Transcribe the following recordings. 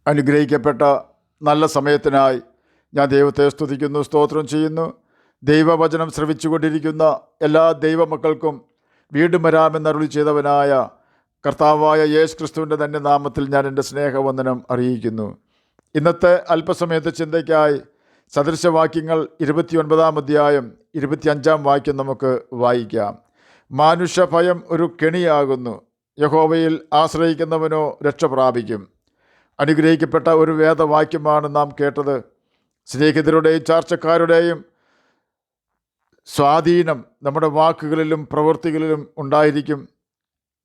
അനുഗ്രഹിക്കപ്പെട്ട നല്ല സമയത്തിനായി ഞാൻ ദൈവത്തെ സ്തുതിക്കുന്നു, സ്തോത്രം ചെയ്യുന്നു. ദൈവവചനം ശ്രവിച്ചുകൊണ്ടിരിക്കുന്ന എല്ലാ ദൈവമക്കൾക്കും വീണ്ടും വരാമെന്ന് അരുളി ചെയ്തവനായ കർത്താവായ യേശു ക്രിസ്തുവിൻ്റെ തന്നെ നാമത്തിൽ ഞാൻ എൻ്റെ സ്നേഹവന്ദനം അറിയിക്കുന്നു. ഇന്നത്തെ അല്പസമയത്തെ ചിന്തയ്ക്കായി സദൃശവാക്യങ്ങൾ 29-ാം അധ്യായം 25-ാം വാക്യം നമുക്ക് വായിക്കാം. മാനുഷഭയം ഒരു കെണിയാകുന്നു, യഹോവയിൽ ആശ്രയിക്കുന്നവനോ രക്ഷ പ്രാപിക്കും. അനുഗ്രഹിക്കപ്പെട്ട ഒരു വേദവാക്യമാണ് നാം കേട്ടത്. സ്നേഹിതരുടെയും ചാർച്ചക്കാരുടെയും സ്വാധീനം നമ്മുടെ വാക്കുകളിലും പ്രവൃത്തികളിലും ഉണ്ടായിരിക്കും.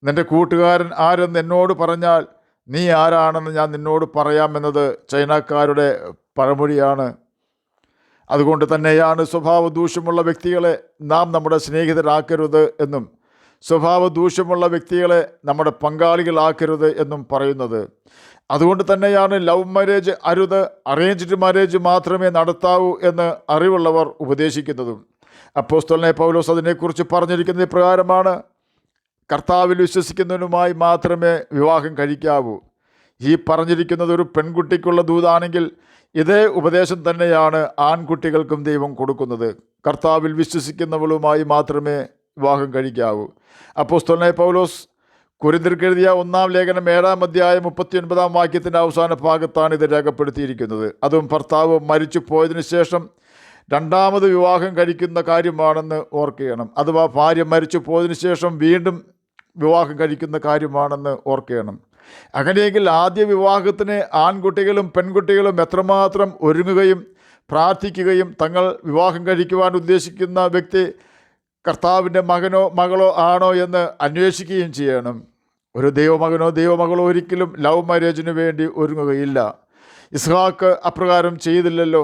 നിൻ്റെ കൂട്ടുകാരൻ ആരെന്ന് എന്നോട് പറഞ്ഞാൽ നീ ആരാണെന്ന് ഞാൻ നിന്നോട് പറയാമെന്നത് ചൈനക്കാരുടെ പഴമൊഴിയാണ്. അതുകൊണ്ട് തന്നെയാണ് സ്വഭാവ ദൂഷ്യമുള്ള വ്യക്തികളെ നാം നമ്മുടെ സ്നേഹിതരാക്കരുത് എന്നും സ്വഭാവ ദൂഷ്യമുള്ള വ്യക്തികളെ നമ്മുടെ പങ്കാളികളാക്കരുത് എന്നും പറയുന്നത്. അതുകൊണ്ട് തന്നെയാണ് ലവ് മാരേജ് അരുത്, അറേഞ്ച്ഡ് മാരേജ് മാത്രമേ നടത്താവൂ എന്ന് അറിവുള്ളവർ ഉപദേശിക്കുന്നതും. അപ്പോസ്തലനായ പൗലോസ് അതിനെക്കുറിച്ച് പറഞ്ഞിരിക്കുന്നത് ഇപ്രകാരമാണ്: കർത്താവിൽ വിശ്വസിക്കുന്നവനുമായി മാത്രമേ വിവാഹം കഴിക്കാവൂ. ഈ പറഞ്ഞിരിക്കുന്നത് ഒരു പെൺകുട്ടിക്കുള്ള ദൂതാണെങ്കിൽ ഇതേ ഉപദേശം തന്നെയാണ് ആൺകുട്ടികൾക്കും ദൈവം കൊടുക്കുന്നത്. കർത്താവിൽ വിശ്വസിക്കുന്നവളുമായി മാത്രമേ വിവാഹം കഴിക്കാവൂ. അപ്പോസ്തലനായ പൗലോസ് കൊരിന്ത്യർക്ക് എഴുതിയ 1-ാം ലേഖനം 7-ാം അധ്യായം 39-ാം വാക്യത്തിൻ്റെ അവസാന ഭാഗത്താണ് ഇത് രേഖപ്പെടുത്തിയിരിക്കുന്നത്. അതും ഭർത്താവ് മരിച്ചു പോയതിനു ശേഷം രണ്ടാമത് വിവാഹം കഴിക്കുന്ന കാര്യമാണെന്ന് ഓർക്കണം. അഥവാ ഭാര്യ മരിച്ചു പോയതിനു ശേഷം വീണ്ടും വിവാഹം കഴിക്കുന്ന കാര്യമാണെന്ന് ഓർക്കണം. അങ്ങനെയെങ്കിൽ ആദ്യ വിവാഹത്തിന് ആൺകുട്ടികളും പെൺകുട്ടികളും എത്രമാത്രം ഒരുങ്ങുകയും പ്രാർത്ഥിക്കുകയും തങ്ങൾ വിവാഹം കഴിക്കുവാൻ ഉദ്ദേശിക്കുന്ന വ്യക്തി കർത്താവിൻ്റെ മകനോ മകളോ ആണോ എന്ന് അന്വേഷിക്കുകയും ചെയ്യണം. ഒരു ദൈവമകനോ ദൈവമകളോ ഒരിക്കലും ലവ് മാരേജിന് വേണ്ടി ഒരുങ്ങുകയില്ല. ഇസ്ഹാക്ക് അപ്രകാരം ചെയ്തില്ലല്ലോ.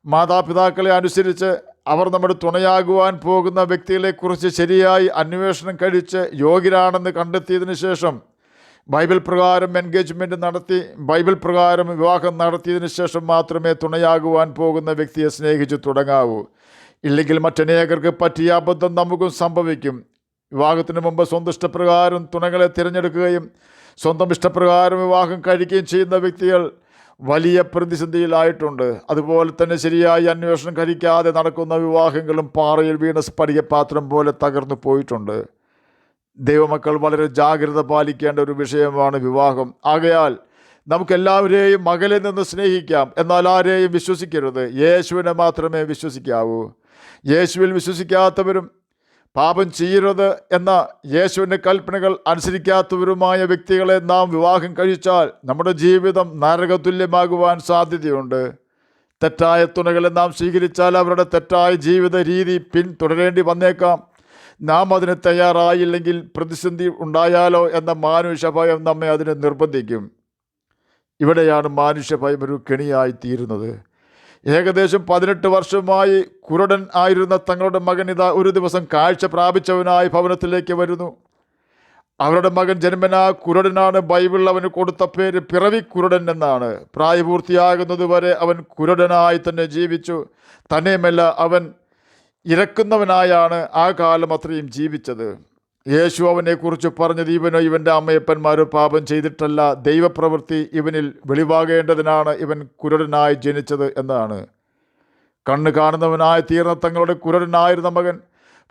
മാതാപിതാക്കളെ അനുസരിച്ച് അവർ നമ്മുടെ തുണയാകുവാൻ പോകുന്ന വ്യക്തികളെക്കുറിച്ച് ശരിയായി അന്വേഷണം കഴിച്ച് യോഗ്യരാണെന്ന് കണ്ടെത്തിയതിനു ശേഷം ബൈബിൾ പ്രകാരം എൻഗേജ്മെൻറ്റ് നടത്തി ബൈബിൾ പ്രകാരം വിവാഹം നടത്തിയതിനു ശേഷം മാത്രമേ തുണയാകുവാൻ പോകുന്ന വ്യക്തിയെ സ്നേഹിച്ച് തുടങ്ങാവൂ. ഇല്ലെങ്കിൽ മറ്റനേകർക്ക് പറ്റിയ അബദ്ധം നമുക്കും സംഭവിക്കും. വിവാഹത്തിന് മുമ്പ് സ്വന്തം ഇഷ്ടപ്രകാരം തുണകളെ തിരഞ്ഞെടുക്കുകയും സ്വന്തം ഇഷ്ടപ്രകാരം വിവാഹം കഴിക്കുകയും ചെയ്യുന്ന വ്യക്തികൾ വലിയ പ്രതിസന്ധിയിലായിട്ടുണ്ട്. അതുപോലെ തന്നെ ശരിയായി അന്വേഷണം കഴിക്കാതെ നടക്കുന്ന വിവാഹങ്ങളും പാറയിൽ വീണ സ്ഫടികപാത്രം പോലെ തകർന്നു പോയിട്ടുണ്ട്. ദൈവമക്കൾ വളരെ ജാഗ്രത പാലിക്കേണ്ട ഒരു വിഷയമാണ് വിവാഹം. ആകയാൽ നമുക്കെല്ലാവരെയും മകളിൽ നിന്ന് സ്നേഹിക്കാം, എന്നാൽ ആരെയും വിശ്വസിക്കരുത്. യേശുവിനെ മാത്രമേ വിശ്വസിക്കാവൂ. യേശുവിൽ വിശ്വസിക്കാത്തവരും പാപം ചെയ്യരുത് എന്ന യേശുവിൻ്റെ കൽപ്പനകൾ അനുസരിക്കാത്തവരുമായ വ്യക്തികളെ നാം വിവാഹം കഴിച്ചാൽ നമ്മുടെ ജീവിതം നരകതുല്യമാകുവാൻ സാധ്യതയുണ്ട്. തെറ്റായ തുണകളെ നാം സ്വീകരിച്ചാൽ അവരുടെ തെറ്റായ ജീവിത രീതി പിന്തുടരേണ്ടി വന്നേക്കാം. നാം അതിന് തയ്യാറായില്ലെങ്കിൽ പ്രതിസന്ധി ഉണ്ടായാലോ എന്ന മാനുഷഭയം നമ്മെ അതിന് നിർബന്ധിക്കും. ഇവിടെയാണ് മാനുഷഭയം ഒരു കെണിയായി തീരുന്നത്. ഏകദേശം 18 വർഷമായി കുരുടൻ ആയിരുന്ന തങ്ങളുടെ മകൻ ഇതാ ഒരു ദിവസം കാഴ്ച പ്രാപിച്ചവനായി ഭവനത്തിലേക്ക് വരുന്നു. അവരുടെ മകൻ ജന്മനാ കുരുടനാണ്. ബൈബിൾ അവന് കൊടുത്ത പേര് പിറവി കുരുടൻ എന്നാണ്. പ്രായപൂർത്തിയാകുന്നതുവരെ അവൻ കുരുടനായി തന്നെ ജീവിച്ചു. തന്നെയുമല്ല, അവൻ ഇരക്കുന്നവനായാണ് ആ കാലം അത്രയും ജീവിച്ചത്. യേശു അവനെക്കുറിച്ച് പറഞ്ഞത്, ഇവനോ ഇവൻ്റെ അമ്മയപ്പന്മാരോ പാപം ചെയ്തിട്ടല്ല, ദൈവപ്രവൃത്തി ഇവനിൽ വെളിവാകേണ്ടതിനാണ് ഇവൻ കുരുടനായി ജനിച്ചത് എന്നാണ്. കണ്ണ് കാണുന്നവനായി തീർന്ന തങ്ങളുടെ കുരുടനായിരുന്ന മകൻ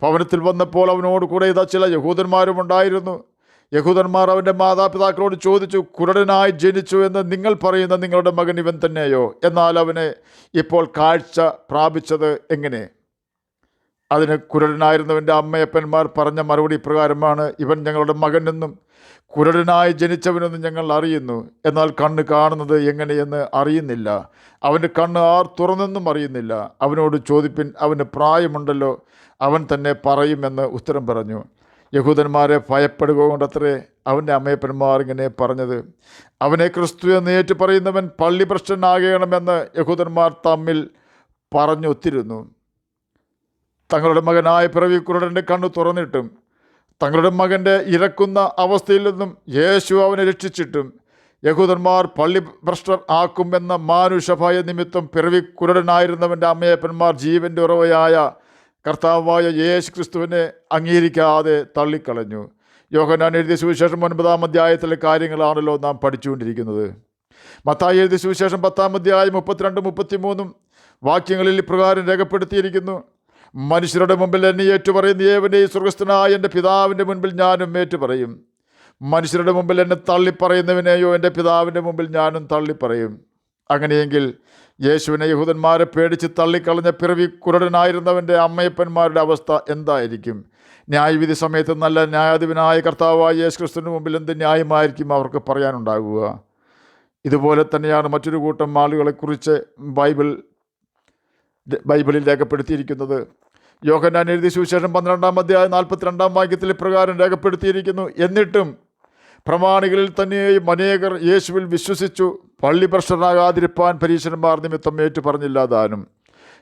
ഭവനത്തിൽ വന്നപ്പോൾ അവനോട് കൂടെ ഇതാ ചില യഹൂദന്മാരും ഉണ്ടായിരുന്നു. യഹൂദന്മാർ അവൻ്റെ മാതാപിതാക്കളോട് ചോദിച്ചു, കുരുടനായി ജനിച്ചു എന്ന് നിങ്ങൾ പറയുന്ന നിങ്ങളുടെ മകൻ ഇവൻ തന്നെയോ? എന്നാൽ അവനെ ഇപ്പോൾ കാഴ്ച പ്രാപിച്ചത് എങ്ങനെ? അതിന് കുരുടനായിരുന്നവൻ്റെ അമ്മയപ്പന്മാർ പറഞ്ഞ മറുപടി പ്രകാരമാണ്: ഇവൻ ഞങ്ങളുടെ മകനെന്നും കുരുടനായി ജനിച്ചവനെന്നും ഞങ്ങൾ അറിയുന്നു, എന്നാൽ കണ്ണ് കാണുന്നത് എങ്ങനെയെന്ന് അറിയുന്നില്ല. അവൻ്റെ കണ്ണ് ആർ തുറന്നെന്നും അറിയുന്നില്ല. അവനോട് ചോദിപ്പിൻ, അവന് പ്രായമുണ്ടല്ലോ, അവൻ തന്നെ പറയുമെന്ന് ഉത്തരം പറഞ്ഞു. യഹൂദന്മാരെ ഭയപ്പെടുക കൊണ്ടത്രേ അവൻ്റെ അമ്മയപ്പന്മാർ ഇങ്ങനെ പറഞ്ഞത്. അവനെ ക്രിസ്തു എന്ന് ഏറ്റു പറയുന്നവൻ പള്ളിഭ്രഷ്ടനാകണമെന്ന് യഹൂദന്മാർ തമ്മിൽ പറഞ്ഞൊത്തിരുന്നു. തങ്ങളുടെ മകനായ പിറവി കുരുടൻ്റെ കണ്ണ് തുറന്നിട്ടും തങ്ങളുടെ മകൻ്റെ ഇരക്കുന്ന അവസ്ഥയിൽ നിന്നും യേശു അവനെ രക്ഷിച്ചിട്ടും യഹൂദന്മാർ പള്ളിഭ്രഷ്ടർ ആക്കുമെന്ന മാനുഷഭയ നിമിത്തം പിറവി കുരുടനായിരുന്നവൻ്റെ അമ്മയപ്പന്മാർ ജീവൻ്റെ ഉറവയായ കർത്താവായ യേശു ക്രിസ്തുവിനെ അംഗീകരിക്കാതെ തള്ളിക്കളഞ്ഞു. യോഹന്നാൻ എഴുതിയ സുവിശേഷം 9-ാം അധ്യായത്തിലെ കാര്യങ്ങളാണല്ലോ നാം പഠിച്ചുകൊണ്ടിരിക്കുന്നത്. മത്തായി എഴുതിയ സുവിശേഷം 10-ാം അധ്യായം 32-33 വാക്യങ്ങളിൽ ഇപ്രകാരം രേഖപ്പെടുത്തിയിരിക്കുന്നു: മനുഷ്യരുടെ മുമ്പിൽ എന്നെ ഏറ്റുപറയുന്ന ഏവനെയും സ്വർഗസ്ഥനായ എൻ്റെ പിതാവിൻ്റെ മുൻപിൽ ഞാനും ഏറ്റുപറയും. മനുഷ്യരുടെ മുമ്പിൽ എന്നെ തള്ളിപ്പറയുന്നവനെയോ എൻ്റെ പിതാവിൻ്റെ മുമ്പിൽ ഞാനും തള്ളിപ്പറയും. അങ്ങനെയെങ്കിൽ യേശുവിനെ യഹൂദന്മാരെ പേടിച്ച് തള്ളിക്കളഞ്ഞ പിറവി കുരുടനായിരുന്നവൻ്റെ അമ്മയപ്പന്മാരുടെ അവസ്ഥ എന്തായിരിക്കും? ന്യായവിധി സമയത്ത് നല്ല ന്യായാധിപനായ കർത്താവായ യേശു ക്രിസ്തുവിന് മുമ്പിൽ എന്ത് ന്യായമായിരിക്കും അവർക്ക് പറയാനുണ്ടാകുക? ഇതുപോലെ തന്നെയാണ് മറ്റൊരു കൂട്ടം ആളുകളെക്കുറിച്ച് ബൈബിളിൽ രേഖപ്പെടുത്തിയിരിക്കുന്നത്. യോഹന്നാൻ എഴുതിയ സുവിശേഷം 12-ാം അധ്യായം 42-ാം വാക്യത്തിൽ ഇപ്രകാരം രേഖപ്പെടുത്തിയിരിക്കുന്നു: എന്നിട്ടും പ്രമാണികളിൽ തന്നെയും അനേകർ യേശുവിൽ വിശ്വസിച്ചു. പള്ളിഭ്രഷ്ടരാകാതിരിപ്പാൻ പരീശന്മാർ നിമിത്തം ഏറ്റു പറഞ്ഞില്ലാതാനും.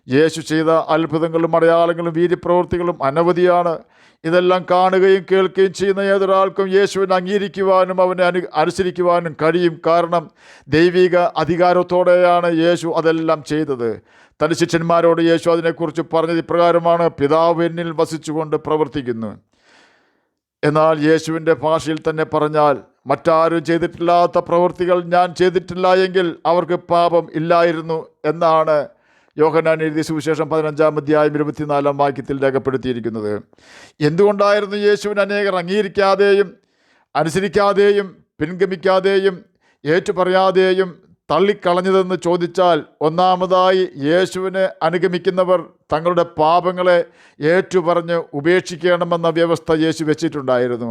യേശു ചെയ്ത അത്ഭുതങ്ങളും അടയാളങ്ങളും വീര്യപ്രവൃത്തികളും അനവധിയാണ്. ഇതെല്ലാം കാണുകയും കേൾക്കുകയും ചെയ്യുന്ന ഏതൊരാൾക്കും യേശുവിനെ അംഗീകരിക്കുവാനും അവനെ അനുസരിക്കുവാനും കഴിയും. കാരണം ദൈവിക അധികാരത്തോടെയാണ് യേശു അതെല്ലാം ചെയ്തത്. തൻ്റെ ശിഷ്യന്മാരോട് യേശു അതിനെക്കുറിച്ച് പറഞ്ഞത് ഇപ്രകാരമാണ്: പിതാവ് എന്നിൽ വസിച്ചുകൊണ്ട് പ്രവർത്തിക്കുന്നു. എന്നാൽ യേശുവിൻ്റെ ഭാഷയിൽ തന്നെ പറഞ്ഞാൽ, മറ്റാരും ചെയ്തിട്ടില്ലാത്ത പ്രവൃത്തികൾ ഞാൻ ചെയ്തിട്ടില്ല എങ്കിൽ അവർക്ക് പാപം ഇല്ലായിരുന്നു എന്നാണ് യോഹന്നാൻ എഴുതിയ സുവിശേഷം 15-ാം അധ്യായം 24-ാം വാക്യത്തിൽ രേഖപ്പെടുത്തിയിരിക്കുന്നത്. എന്തുകൊണ്ടായിരുന്നു യേശുവിനെ അനേകർ അംഗീകരിക്കാതെയും അനുസരിക്കാതെയും പിൻഗമിക്കാതെയും ഏറ്റുപറയാതെയും തള്ളിക്കളഞ്ഞതെന്ന് ചോദിച്ചാൽ, ഒന്നാമതായി യേശുവിനെ അനുഗമിക്കുന്നവർ തങ്ങളുടെ പാപങ്ങളെ ഏറ്റുപറഞ്ഞ് ഉപേക്ഷിക്കണമെന്ന വ്യവസ്ഥ യേശു വെച്ചിട്ടുണ്ടായിരുന്നു.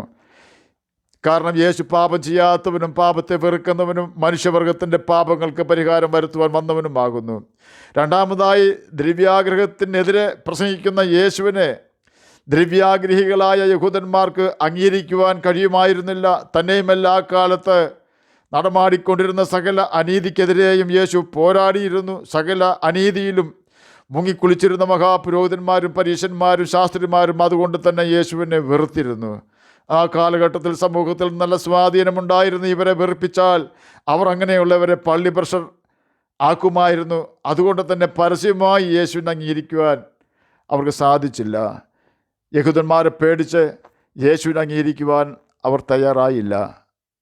കാരണം യേശു പാപം ചെയ്യാത്തവനും പാപത്തെ വെറുക്കുന്നവനും മനുഷ്യവർഗത്തിൻ്റെ പാപങ്ങൾക്ക് പരിഹാരം വരുത്തുവാൻ വന്നവനുമാകുന്നു. രണ്ടാമതായി, ദ്രവ്യാഗ്രഹത്തിനെതിരെ പ്രസംഗിക്കുന്ന യേശുവിനെ ദ്രവ്യാഗ്രഹികളായ യഹൂദന്മാർക്ക് അംഗീകരിക്കുവാൻ കഴിയുമായിരുന്നില്ല. തന്നെയുമല്ല, ആ കാലത്ത് നടമാടിക്കൊണ്ടിരുന്ന സകല അനീതിക്കെതിരെയും യേശു പോരാടിയിരുന്നു. സകല അനീതിയിലും മുങ്ങിക്കുളിച്ചിരുന്ന മഹാപുരോഹിതന്മാരും പരീശന്മാരും ശാസ്ത്രിമാരും അതുകൊണ്ട് തന്നെ യേശുവിനെ വെറുത്തിരുന്നു. ആ കാലഘട്ടത്തിൽ സമൂഹത്തിൽ നല്ല സ്വാധീനമുണ്ടായിരുന്ന ഇവരെ വെറുപ്പിച്ചാൽ അവർ അങ്ങനെയുള്ളവരെ പള്ളിഭ്രഷ്ടർ ആക്കുമായിരുന്നു. അതുകൊണ്ട് തന്നെ പരസ്യമായി യേശുവിനെ അംഗീകരിക്കുവാൻ അവർക്ക് സാധിച്ചില്ല. യഹൂദന്മാരെ പേടിച്ച് യേശുവിനെ അംഗീകരിക്കുവാൻ അവർ തയ്യാറായില്ല.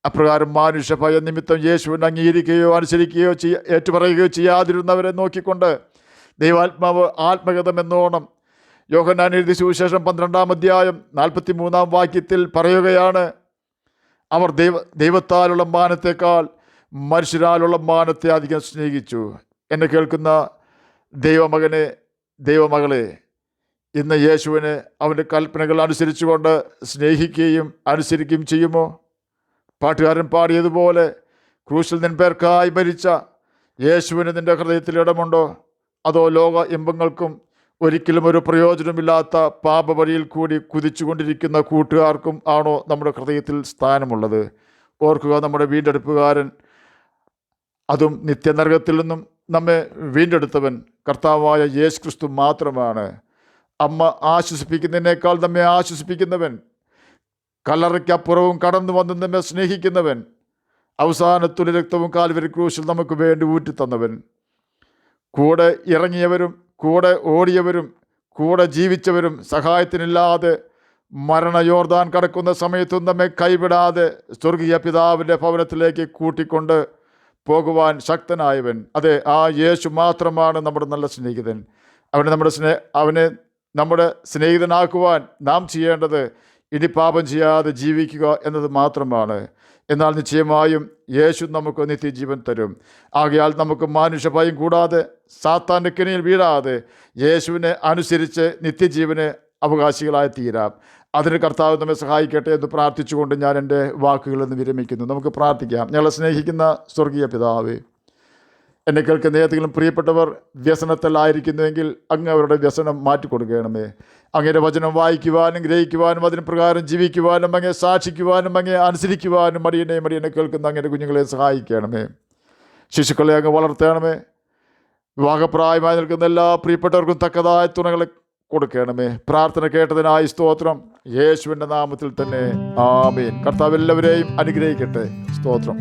അപ്രകാരം മാനുഷ്യഭയ നിമിത്തം യേശുവിനെ അംഗീകരിക്കുകയോ അനുസരിക്കുകയോ ഏറ്റുപറയുകയോ ചെയ്യാതിരുന്നവരെ നോക്കിക്കൊണ്ട് ദൈവാത്മാവ് ആത്മഗതമെന്നോണം യോഹന്നാൻ എഴുതിയ സുവിശേഷം 12-ാം അധ്യായം 43-ാം വാക്യത്തിൽ പറയുകയാണ്: അവർ ദൈവത്താലുള്ള മാനത്തേക്കാൾ മനുഷ്യരാലുള്ള മാനത്തെ അധികം സ്നേഹിച്ചു. എന്നെ കേൾക്കുന്ന ദൈവമകനെ, ദൈവമകളെ, ഇന്ന് യേശുവിനെ അവൻ്റെ കൽപ്പനകൾ അനുസരിച്ചുകൊണ്ട് സ്നേഹിക്കുകയും അനുസരിക്കുകയും ചെയ്യുമോ? പാട്ടുകാരൻ പാടിയതുപോലെ, ക്രൂശിൽ നിൻ പേർക്കായി മരിച്ച യേശുവിന് നിൻ്റെ ഹൃദയത്തിൽ ഇടമുണ്ടോ? അതോ ലോക ഇമ്പങ്ങൾക്കും ഒരിക്കലും ഒരു പ്രയോജനമില്ലാത്ത പാപവഴിയിൽ കൂടി കുതിച്ചുകൊണ്ടിരിക്കുന്ന കൂട്ടുകാർക്കും ആണോ നമ്മുടെ ഹൃദയത്തിൽ സ്ഥാനമുള്ളത്? ഓർക്കുക, നമ്മുടെ വീണ്ടെടുപ്പുകാരൻ, അതും നിത്യനരകത്തിൽ നിന്നും നമ്മെ വീണ്ടെടുത്തവൻ കർത്താവായ യേശു ക്രിസ്തു മാത്രമാണ്. അമ്മ ആശ്വസിപ്പിക്കുന്നതിനേക്കാൾ നമ്മെ ആശ്വസിപ്പിക്കുന്നവൻ, കല്ലറയ്ക്കപ്പുറവും കടന്നു വന്ന് നമ്മെ സ്നേഹിക്കുന്നവൻ, അവസാനത്തുള്ള രക്തവും കാൽവരി ക്രൂശിൽ നമുക്ക് വേണ്ടി ഊറ്റിത്തന്നവൻ, കൂടെ ഇറങ്ങിയവരും കൂടെ ഓടിയവരും കൂടെ ജീവിച്ചവരും സഹായത്തിനില്ലാതെ മരണ യോർദാൻ കടക്കുന്ന സമയത്തും നമ്മെ കൈവിടാതെ സ്വർഗീയ പിതാവിൻ്റെ ഭവനത്തിലേക്ക് കൂട്ടിക്കൊണ്ട് പോകുവാൻ ശക്തനായവൻ. അതെ, ആ യേശു മാത്രമാണ് നമ്മുടെ നല്ല സ്നേഹിതൻ. അവനെ നമ്മുടെ സ്നേഹിതനാക്കുവാൻ നാം ചെയ്യേണ്ടത് ഇനി പാപം ചെയ്യാതെ ജീവിക്കുക എന്നത് മാത്രമാണ്. എന്നാൽ നിശ്ചയമായും യേശു നമുക്ക് നിത്യജീവൻ തരും. ആകയാൽ നമുക്ക് മാനുഷ്യഭയം കൂടാതെ സാത്താൻ്റെ കെണിയിൽ വീഴാതെ യേശുവിനെ അനുസരിച്ച് നിത്യജീവന് അവകാശികളായി തീരാം. അതിന് കർത്താവ് നമ്മെ സഹായിക്കട്ടെ എന്ന് പ്രാർത്ഥിച്ചുകൊണ്ട് ഞാൻ എൻ്റെ വാക്കുകളിൽ നിന്ന് വിരമിക്കുന്നു. നമുക്ക് പ്രാർത്ഥിക്കാം. ഞങ്ങളെ സ്നേഹിക്കുന്ന സ്വർഗീയ പിതാവേ, എന്നെ കേൾക്കുന്ന ഏതെങ്കിലും പ്രിയപ്പെട്ടവർ വ്യസനത്തിലായിരിക്കുന്നുവെങ്കിൽ അങ്ങ് അവരുടെ വ്യസനം മാറ്റിക്കൊടുക്കണമേ. അങ്ങയുടെ വചനം വായിക്കുവാനും ഗ്രഹിക്കുവാനും അതിന് പ്രകാരം ജീവിക്കുവാനും അങ്ങേ സാക്ഷിക്കുവാനും അങ്ങേ അനുസരിക്കുവാനും മടിയനെ കേൾക്കുന്ന അങ്ങയുടെ കുഞ്ഞുങ്ങളെ സഹായിക്കണമേ. ശിശുക്കളെ അങ്ങ് വളർത്തണമേ. വിവാഹപ്രായമായി നിൽക്കുന്ന എല്ലാ പ്രിയപ്പെട്ടവർക്കും തക്കതായ തുണകളെ കൊടുക്കണമേ. പ്രാർത്ഥന കേട്ടതിനായി സ്തോത്രം. യേശുവിൻ്റെ നാമത്തിൽ തന്നെ ആമേൻ. കർത്താവ് എല്ലാവരെയും അനുഗ്രഹിക്കട്ടെ. സ്തോത്രം.